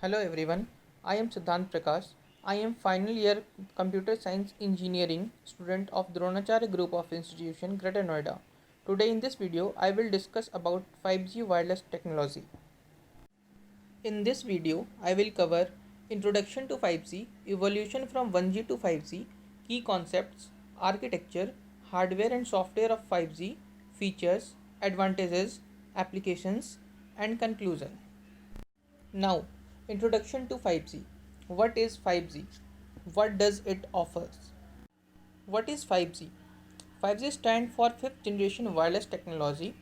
Hello everyone, I am Siddhant Prakash. I am final year computer science engineering student of Dronacharya Group of Institution, Greater Noida. Today in this video, I will discuss about 5G wireless technology. In this video, I will cover introduction to 5G, evolution from 1G to 5G, key concepts, architecture, hardware and software of 5G, features, advantages, applications, and conclusion. Now, introduction to 5G. What is 5G? What does it offer? What is 5G? 5G stands for fifth generation wireless technology.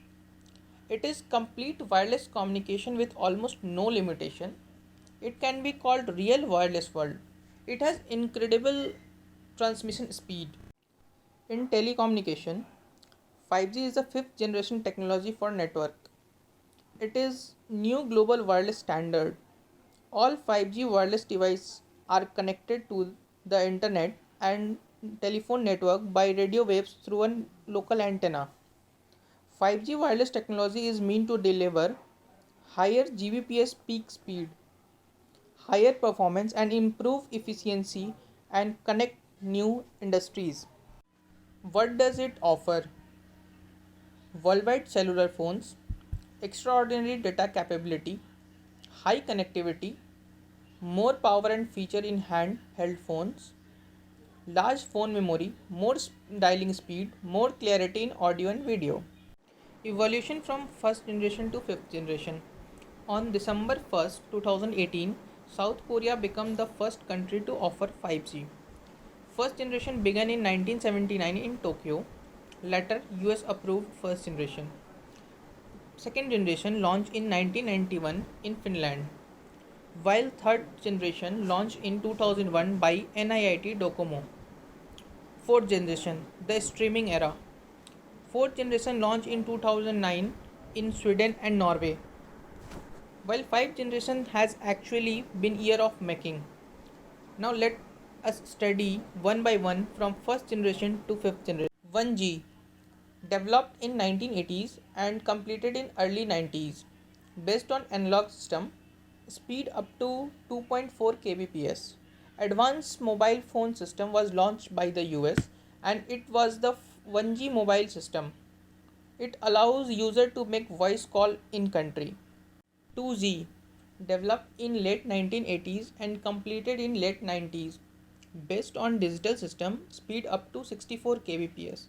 It is complete wireless communication with almost no limitation. It can be called real wireless world. It has incredible transmission speed. In telecommunication, 5G is the fifth generation technology for network. It is new global wireless standard. All 5G wireless devices are connected to the internet and telephone network by radio waves through a local antenna. 5G wireless technology is meant to deliver higher Gbps peak speed, higher performance and improve efficiency and connect new industries. What does it offer? Worldwide cellular phones, extraordinary data capability, high connectivity, more power and feature in handheld phones, large phone memory, more dialing speed, more clarity in audio and video. Evolution from first generation to fifth generation. On December 1st, 2018, South Korea became the first country to offer 5G. First generation began in 1979 in Tokyo. Later, US approved first generation. Second generation launched in 1991 in Finland, while third generation launched in 2001 by NIIT Docomo. Fourth generation, the streaming era. Fourth generation launched in 2009 in Sweden and Norway, while fifth generation has actually been year of making. Now let us study one by one from first generation to fifth generation. 1G, developed in 1980s and completed in early 90s, based on analog system, speed up to 2.4 kbps. Advanced mobile phone system was launched by the US and it was the 1G mobile system. It allows user to make voice call in country. 2G, developed in late 1980s and completed in late 90s, based on digital system, speed up to 64 kbps.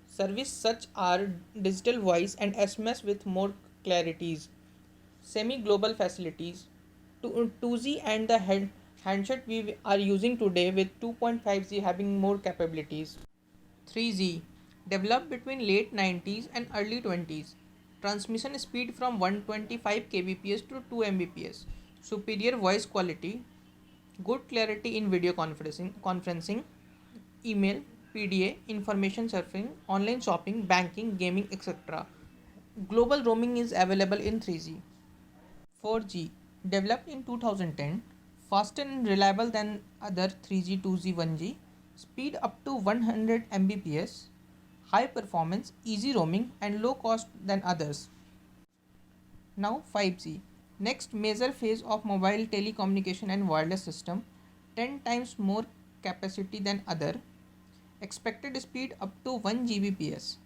Service such are digital voice and SMS with more clarities. Semi-global facilities. 2G and the handset we are using today with 2.5G having more capabilities. 3G, developed between late 90s and early 20s. Transmission speed from 125 kbps to 2 mbps. Superior voice quality, good clarity in video conferencing, email, PDA, information surfing, online shopping, banking, gaming, etc. Global roaming is available in 3G. 4G, developed in 2010, faster and reliable than other 3G, 2G, 1G, speed up to 100 Mbps, high performance, easy roaming and low cost than others. Now 5G, next major phase of mobile telecommunication and wireless system, 10 times more capacity than other, expected speed up to 1 Gbps,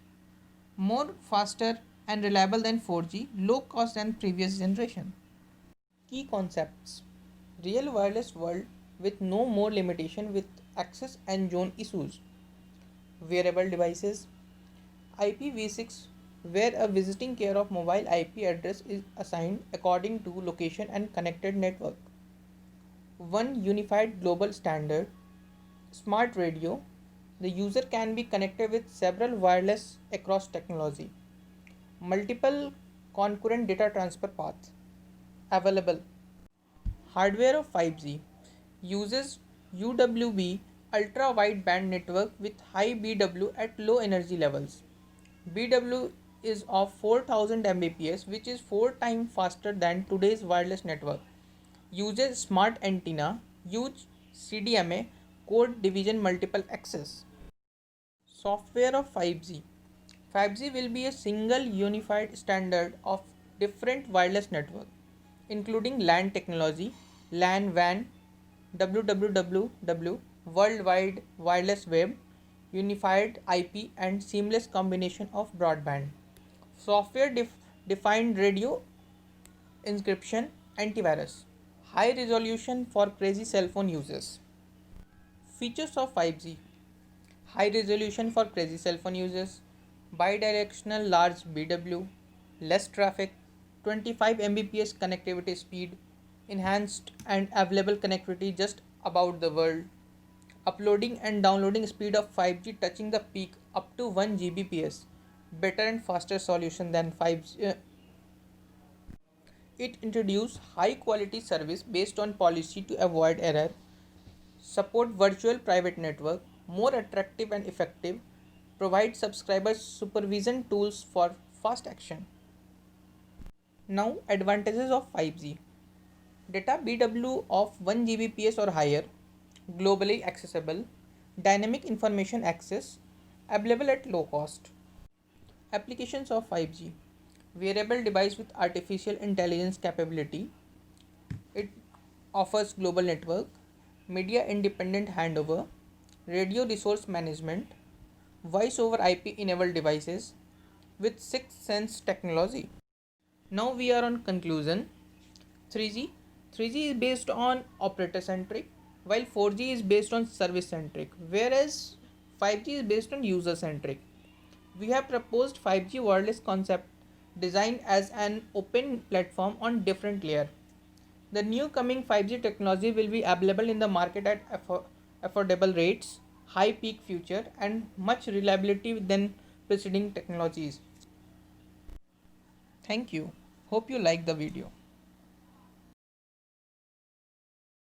more faster and reliable than 4G, low cost than previous generation. Key concepts: real wireless world with no more limitation with access and zone issues. Wearable devices, IPv6 where a visiting care of mobile IP address is assigned according to location and connected network. One unified global standard. Smart radio, the user can be connected with several wireless across technology. Multiple concurrent data transfer paths available. Hardware of 5G uses UWB ultra wide band network with high BW at low energy levels. BW is of 4000 Mbps, which is 4 times faster than today's wireless network. Uses smart antenna, use CDMA, code division multiple access. Software of 5G. 5G will be a single unified standard of different wireless network, including LAN technology, LAN, WAN, WWW, World Wide Wireless Web, Unified IP, and seamless combination of broadband. Software defined radio encryption, antivirus. High resolution for crazy cell phone users. Features of 5G: high resolution for crazy cell phone users, bidirectional large BW, less traffic, 25 Mbps connectivity speed, enhanced and available connectivity just about the world, uploading and downloading speed of 5G touching the peak up to 1 Gbps, better and faster solution than 5G. It introduced high quality service based on policy to avoid error, support virtual private network, more attractive and effective, provide subscribers supervision tools for fast action. Now advantages of 5G. Data BW of 1 Gbps or higher, globally accessible, dynamic information access, available at low cost. Applications of 5G: wearable device with artificial intelligence capability. It offers global network, media independent handover, radio resource management, voice over IP enabled devices with sixth sense technology. Now we are on conclusion. 3G 3G is based on operator centric, while 4G is based on service centric, whereas 5G is based on user centric. We have proposed 5G wireless concept designed as an open platform on different layer. The new coming 5G technology will be available in the market at affordable rates, high peak future, and much reliability than preceding technologies. Thank you. Hope you like the video.